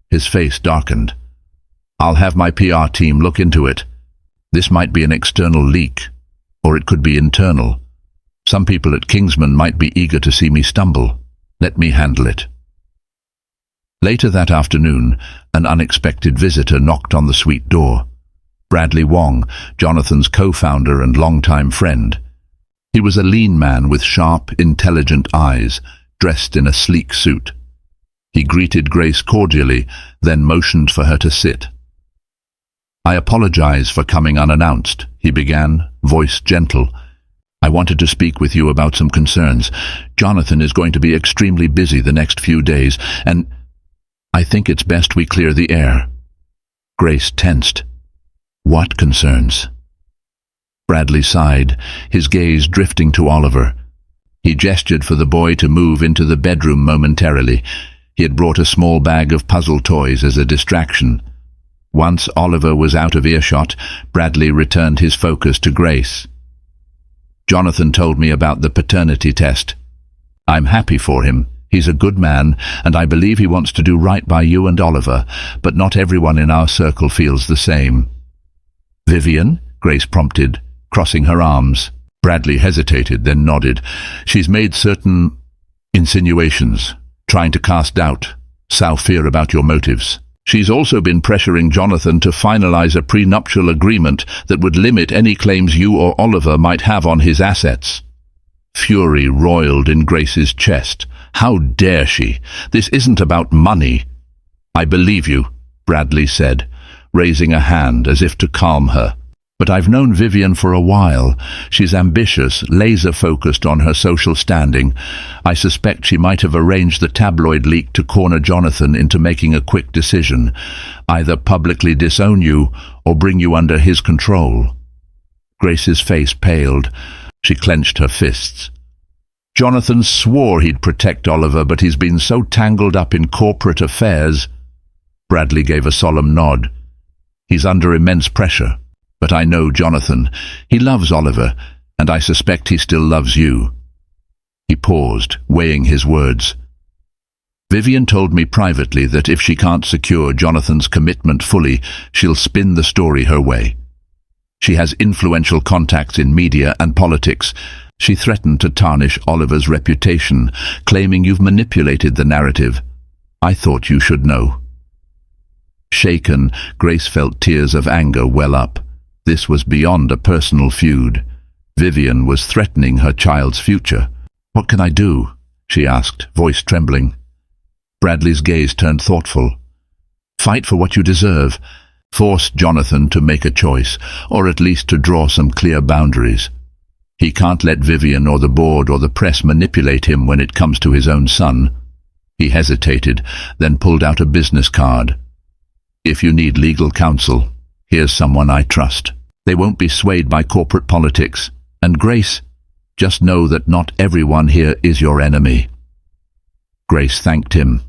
His face darkened. "I'll have my PR team look into it. This might be an external leak, or it could be internal. Some people at Kingsman might be eager to see me stumble. Let me handle it." Later that afternoon, an unexpected visitor knocked on the suite door. Bradley Wong, Jonathan's co-founder and longtime friend. He was a lean man with sharp, intelligent eyes, dressed in a sleek suit. He greeted Grace cordially, then motioned for her to sit. "I apologize for coming unannounced," he began, voice gentle. "I wanted to speak with you about some concerns. Jonathan is going to be extremely busy the next few days, and I think it's best we clear the air." Grace tensed. "What concerns?" Bradley sighed, his gaze drifting to Oliver. He gestured for the boy to move into the bedroom momentarily. He had brought a small bag of puzzle toys as a distraction. Once Oliver was out of earshot, Bradley returned his focus to Grace. Jonathan told me about the paternity test. I'm happy for him. He's a good man, and I believe he wants to do right by you and Oliver, but not everyone in our circle feels the same. Vivian? Grace prompted, crossing her arms. Bradley hesitated, then nodded. She's made certain insinuations, trying to cast doubt, sow fear about your motives. She's also been pressuring Jonathan to finalize a prenuptial agreement that would limit any claims you or Oliver might have on his assets. Fury roiled in Grace's chest. How dare she? This isn't about money. I believe you, Bradley said, raising a hand as if to calm her. But I've known Vivian for a while. She's ambitious, laser-focused on her social standing. I suspect she might have arranged the tabloid leak to corner Jonathan into making a quick decision, either publicly disown you or bring you under his control. Grace's face paled. She clenched her fists. Jonathan swore he'd protect Oliver, but he's been so tangled up in corporate affairs. Bradley gave a solemn nod. He's under immense pressure. But I know Jonathan. He loves Oliver, and I suspect he still loves you. He paused, weighing his words. Vivian told me privately that if she can't secure Jonathan's commitment fully, she'll spin the story her way. She has influential contacts in media and politics. She threatened to tarnish Oliver's reputation, claiming you've manipulated the narrative. I thought you should know. Shaken, Grace felt tears of anger well up. This was beyond a personal feud. Vivian was threatening her child's future. What can I do? She asked, voice trembling. Bradley's gaze turned thoughtful. Fight for what you deserve. Force Jonathan to make a choice, or at least to draw some clear boundaries. He can't let Vivian or the board or the press manipulate him when it comes to his own son. He hesitated, then pulled out a business card. If you need legal counsel, here's someone I trust. They won't be swayed by corporate politics. And Grace, just know that not everyone here is your enemy. Grace thanked him.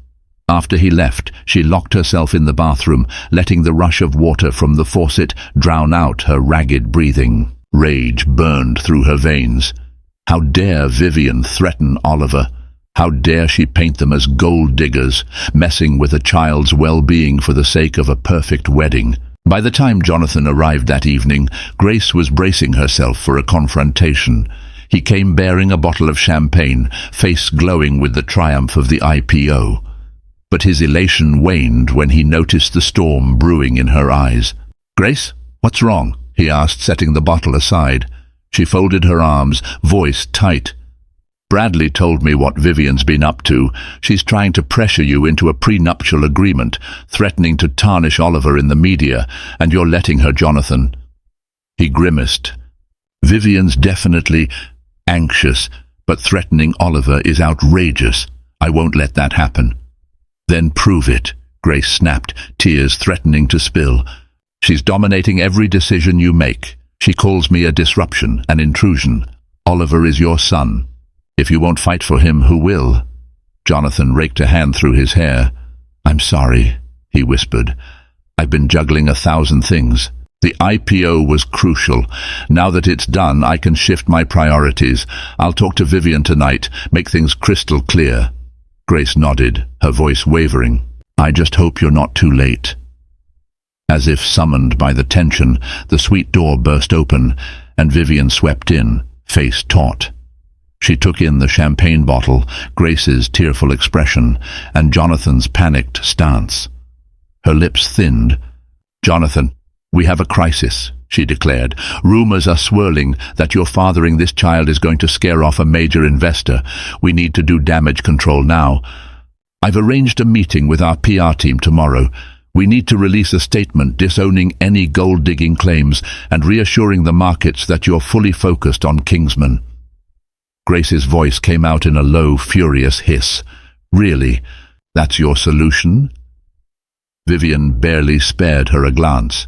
After he left, she locked herself in the bathroom, letting the rush of water from the faucet drown out her ragged breathing. Rage burned through her veins. How dare Vivian threaten Oliver? How dare she paint them as gold diggers, messing with a child's well-being for the sake of a perfect wedding? By the time Jonathan arrived that evening, Grace was bracing herself for a confrontation. He came bearing a bottle of champagne, face glowing with the triumph of the IPO. But his elation waned when he noticed the storm brewing in her eyes. "Grace, what's wrong?" he asked, setting the bottle aside. She folded her arms, voice tight. "Bradley told me what Vivian's been up to. She's trying to pressure you into a prenuptial agreement, threatening to tarnish Oliver in the media, and you're letting her, Jonathan." He grimaced. "Vivian's definitely anxious, but threatening Oliver is outrageous. I won't let that happen." "Then prove it," Grace snapped, tears threatening to spill. "She's dominating every decision you make. She calls me a disruption, an intrusion. Oliver is your son. If you won't fight for him, who will?" Jonathan raked a hand through his hair. "I'm sorry," he whispered. "I've been juggling 1,000 things. The IPO was crucial. Now that it's done, I can shift my priorities. I'll talk to Vivian tonight, make things crystal clear." Grace nodded, her voice wavering. "I just hope you're not too late." As if summoned by the tension, the suite door burst open, and Vivian swept in, face taut. She took in the champagne bottle, Grace's tearful expression, and Jonathan's panicked stance. Her lips thinned. "Jonathan, we have a crisis," she declared. "Rumors are swirling that your fathering this child is going to scare off a major investor. We need to do damage control now. I've arranged a meeting with our PR team tomorrow. We need to release a statement disowning any gold-digging claims and reassuring the markets that you're fully focused on Kingsman." Grace's voice came out in a low, furious hiss. "Really? That's your solution?" Vivian barely spared her a glance.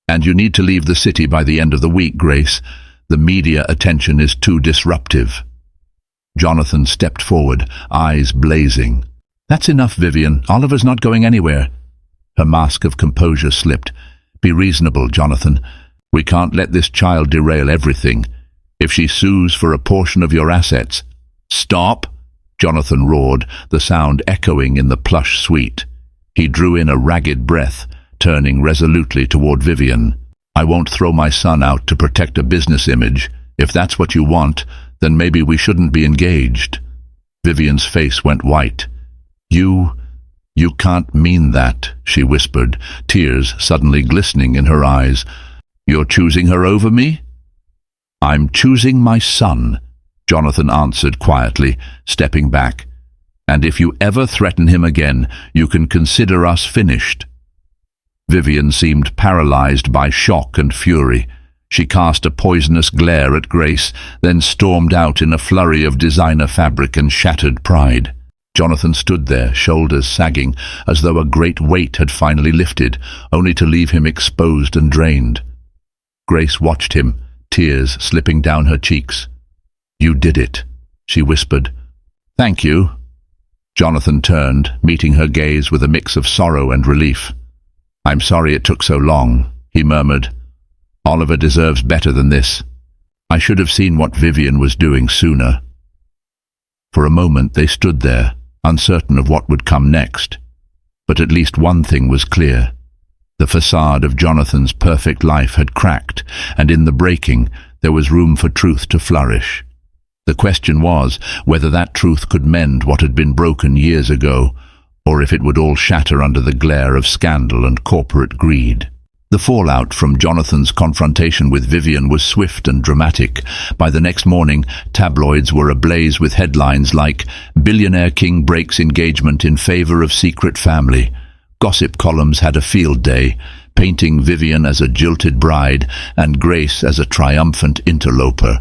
"And you need to leave the city by the end of the week, Grace. The media attention is too disruptive." Jonathan stepped forward, eyes blazing. "That's enough, Vivian. Oliver's not going anywhere." Her mask of composure slipped. "Be reasonable, Jonathan. We can't let this child derail everything. If if she sues for a portion of your assets. Stop! Jonathan roared, the sound echoing in the plush suite. He drew in a ragged breath, turning resolutely toward Vivian. I won't throw my son out to protect a business image. If that's what you want, then maybe we shouldn't be engaged. Vivian's face went white. You can't mean that, she whispered, tears suddenly glistening in her eyes. You're choosing her over me? I'm choosing my son, Jonathan answered quietly, stepping back. And if you ever threaten him again, you can consider us finished. Vivian seemed paralyzed by shock and fury. She cast a poisonous glare at Grace, then stormed out in a flurry of designer fabric and shattered pride. Jonathan stood there, shoulders sagging, as though a great weight had finally lifted, only to leave him exposed and drained. Grace watched him, tears slipping down her cheeks. You did it, she whispered. Thank you. Jonathan turned, meeting her gaze with a mix of sorrow and relief. I'm sorry it took so long, he murmured. Oliver deserves better than this. I should have seen what Vivian was doing sooner. For a moment they stood there, uncertain of what would come next. But at least one thing was clear. The facade of Jonathan's perfect life had cracked, and in the breaking there was room for truth to flourish. The question was whether that truth could mend what had been broken years ago, or if it would all shatter under the glare of scandal and corporate greed. The fallout from Jonathan's confrontation with Vivian was swift and dramatic. By the next morning, tabloids were ablaze with headlines like "Billionaire King breaks engagement in favor of secret family." Gossip columns had a field day, painting Vivian as a jilted bride and Grace as a triumphant interloper.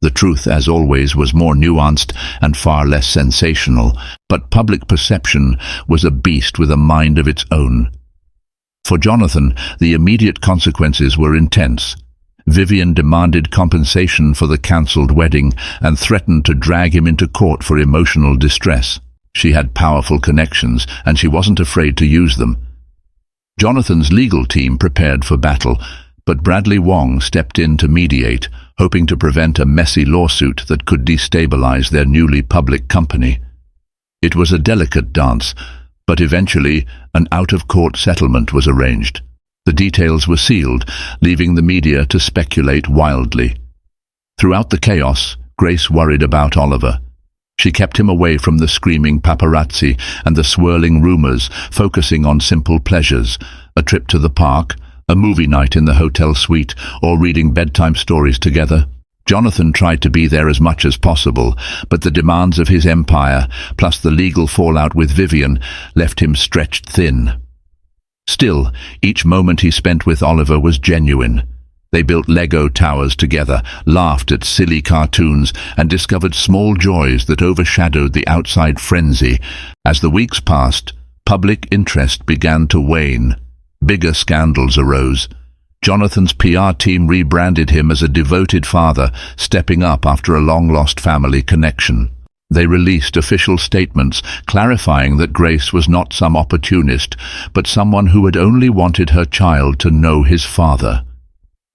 The truth, as always, was more nuanced and far less sensational, but public perception was a beast with a mind of its own. For Jonathan, the immediate consequences were intense. Vivian demanded compensation for the cancelled wedding and threatened to drag him into court for emotional distress. She had powerful connections, and she wasn't afraid to use them. Jonathan's legal team prepared for battle, but Bradley Wong stepped in to mediate, hoping to prevent a messy lawsuit that could destabilize their newly public company. It was a delicate dance, but eventually an out-of-court settlement was arranged. The details were sealed, leaving the media to speculate wildly. Throughout the chaos, Grace worried about Oliver. She kept him away from the screaming paparazzi and the swirling rumors, focusing on simple pleasures: a trip to the park, a movie night in the hotel suite, or reading bedtime stories together. Jonathan tried to be there as much as possible, but the demands of his empire, plus the legal fallout with Vivian, left him stretched thin. Still, each moment he spent with Oliver was genuine. They built Lego towers together, laughed at silly cartoons, and discovered small joys that overshadowed the outside frenzy. As the weeks passed, public interest began to wane. Bigger scandals arose. Jonathan's PR team rebranded him as a devoted father, stepping up after a long-lost family connection. They released official statements clarifying that Grace was not some opportunist, but someone who had only wanted her child to know his father.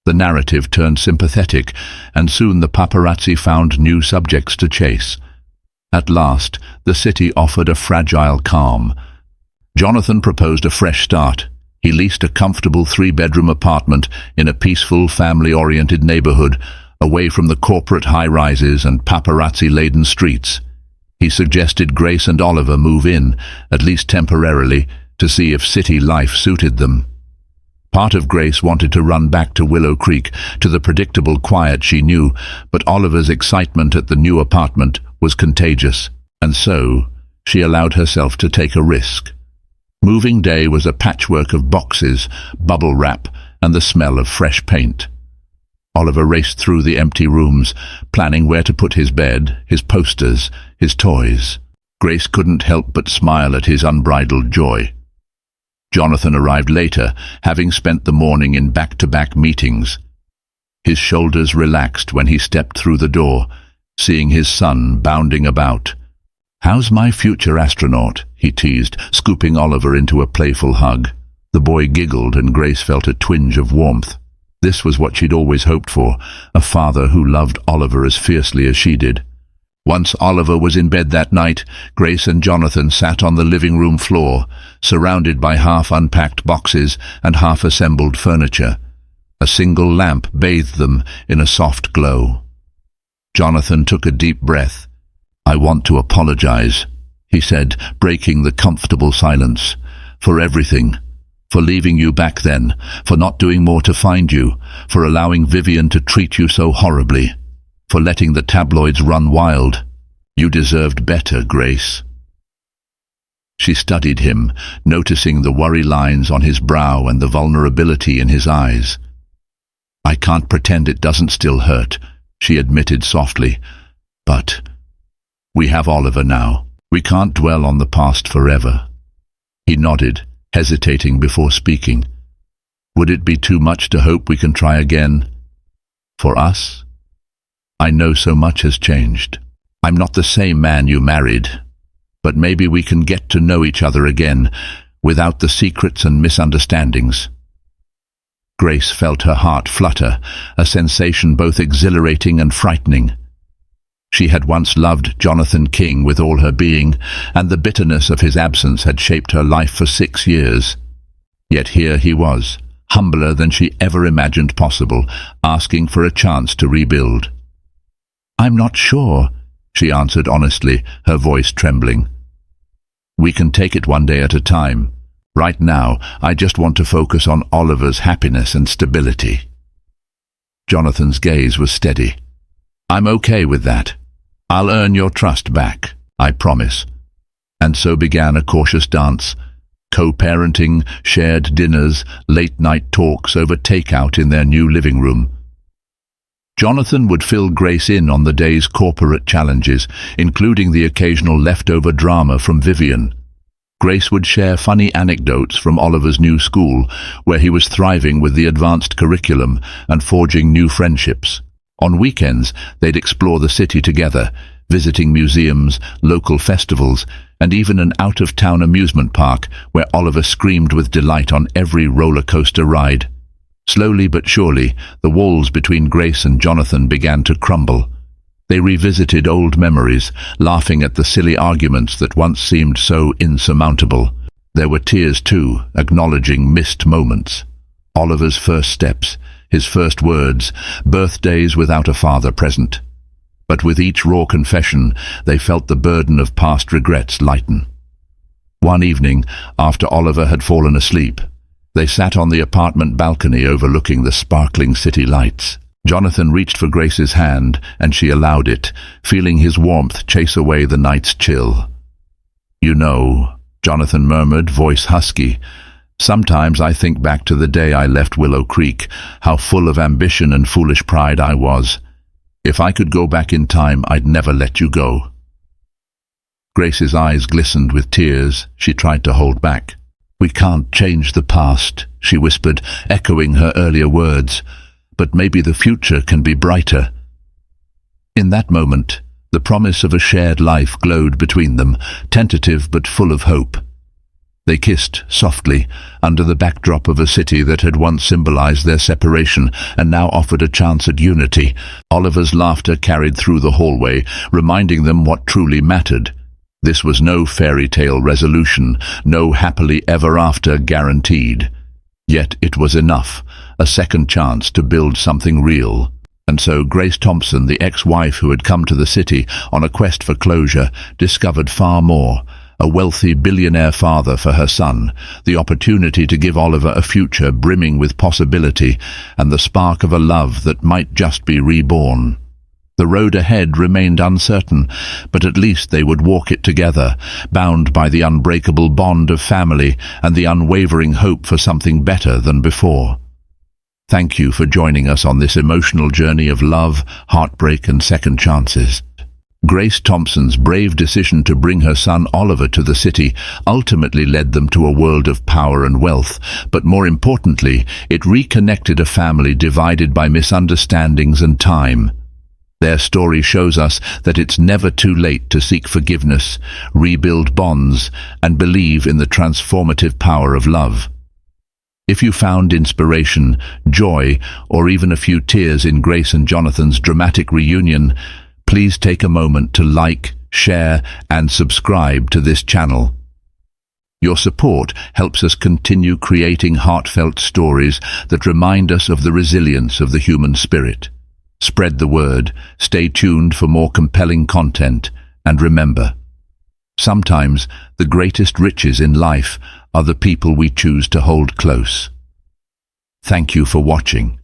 The narrative turned sympathetic, and soon the paparazzi found new subjects to chase. At last, the city offered a fragile calm. Jonathan proposed a fresh start. He leased a comfortable 3-bedroom apartment in a peaceful, family-oriented neighborhood, away from the corporate high-rises and paparazzi-laden streets. He suggested Grace and Oliver move in, at least temporarily, to see if city life suited them. Part of Grace wanted to run back to Willow Creek, to the predictable quiet she knew, but Oliver's excitement at the new apartment was contagious, and so she allowed herself to take a risk. Moving day was a patchwork of boxes, bubble wrap, and the smell of fresh paint. Oliver raced through the empty rooms, planning where to put his bed, his posters, his toys. Grace couldn't help but smile at his unbridled joy. Jonathan arrived later, having spent the morning in back-to-back meetings. His shoulders relaxed when he stepped through the door, seeing his son bounding about. "How's my future astronaut?" he teased, scooping Oliver into a playful hug. The boy giggled, and Grace felt a twinge of warmth. This was what she'd always hoped for, a father who loved Oliver as fiercely as she did. Once Oliver was in bed that night, Grace and Jonathan sat on the living room floor, surrounded by half-unpacked boxes and half-assembled furniture. A single lamp bathed them in a soft glow. Jonathan took a deep breath. "I want to apologize," he said, breaking the comfortable silence. "For everything. For leaving you back then, for not doing more to find you, for allowing Vivian to treat you so horribly, for letting the tabloids run wild. You deserved better, Grace." She studied him, noticing the worry lines on his brow and the vulnerability in his eyes. "I can't pretend it doesn't still hurt," she admitted softly. "But we have Oliver now. We can't dwell on the past forever." He nodded, hesitating before speaking. "Would it be too much to hope we can try again? For us? I know so much has changed. I'm not the same man you married, but maybe we can get to know each other again, without the secrets and misunderstandings." Grace felt her heart flutter, a sensation both exhilarating and frightening. She had once loved Jonathan King with all her being, and the bitterness of his absence had shaped her life for 6 years. Yet here he was, humbler than she ever imagined possible, asking for a chance to rebuild. "I'm not sure," she answered honestly, her voice trembling. "We can take it one day at a time. Right now, I just want to focus on Oliver's happiness and stability." Jonathan's gaze was steady. "I'm okay with that. I'll earn your trust back, I promise." And so began a cautious dance, co-parenting, shared dinners, late-night talks over takeout in their new living room. Jonathan would fill Grace in on the day's corporate challenges, including the occasional leftover drama from Vivian. Grace would share funny anecdotes from Oliver's new school, where he was thriving with the advanced curriculum and forging new friendships. On weekends, they'd explore the city together, visiting museums, local festivals, and even an out-of-town amusement park where Oliver screamed with delight on every roller coaster ride. Slowly but surely, the walls between Grace and Jonathan began to crumble. They revisited old memories, laughing at the silly arguments that once seemed so insurmountable. There were tears too, acknowledging missed moments. Oliver's first steps, his first words, birthdays without a father present. But with each raw confession, they felt the burden of past regrets lighten. One evening, after Oliver had fallen asleep, they sat on the apartment balcony overlooking the sparkling city lights. Jonathan reached for Grace's hand, and she allowed it, feeling his warmth chase away the night's chill. "You know," Jonathan murmured, voice husky, "sometimes I think back to the day I left Willow Creek, how full of ambition and foolish pride I was. If I could go back in time, I'd never let you go." Grace's eyes glistened with tears. She tried to hold back. "We can't change the past," she whispered, echoing her earlier words. "But maybe the future can be brighter." In that moment, the promise of a shared life glowed between them, tentative but full of hope. They kissed softly, under the backdrop of a city that had once symbolized their separation and now offered a chance at unity. Oliver's laughter carried through the hallway, reminding them what truly mattered. This was no fairy tale resolution, no happily ever after guaranteed. Yet it was enough, a second chance to build something real. And so Grace Thompson, the ex-wife who had come to the city on a quest for closure, discovered far more. A wealthy billionaire father for her son, the opportunity to give Oliver a future brimming with possibility, and the spark of a love that might just be reborn. The road ahead remained uncertain, but at least they would walk it together, bound by the unbreakable bond of family and the unwavering hope for something better than before. Thank you for joining us on this emotional journey of love, heartbreak, and second chances. Grace Thompson's brave decision to bring her son Oliver to the city ultimately led them to a world of power and wealth, but more importantly, it reconnected a family divided by misunderstandings and time. Their story shows us that it's never too late to seek forgiveness, rebuild bonds, and believe in the transformative power of love. If you found inspiration, joy, or even a few tears in Grace and Jonathan's dramatic reunion, please take a moment to like, share, and subscribe to this channel. Your support helps us continue creating heartfelt stories that remind us of the resilience of the human spirit. Spread the word, stay tuned for more compelling content, and remember, sometimes the greatest riches in life are the people we choose to hold close. Thank you for watching.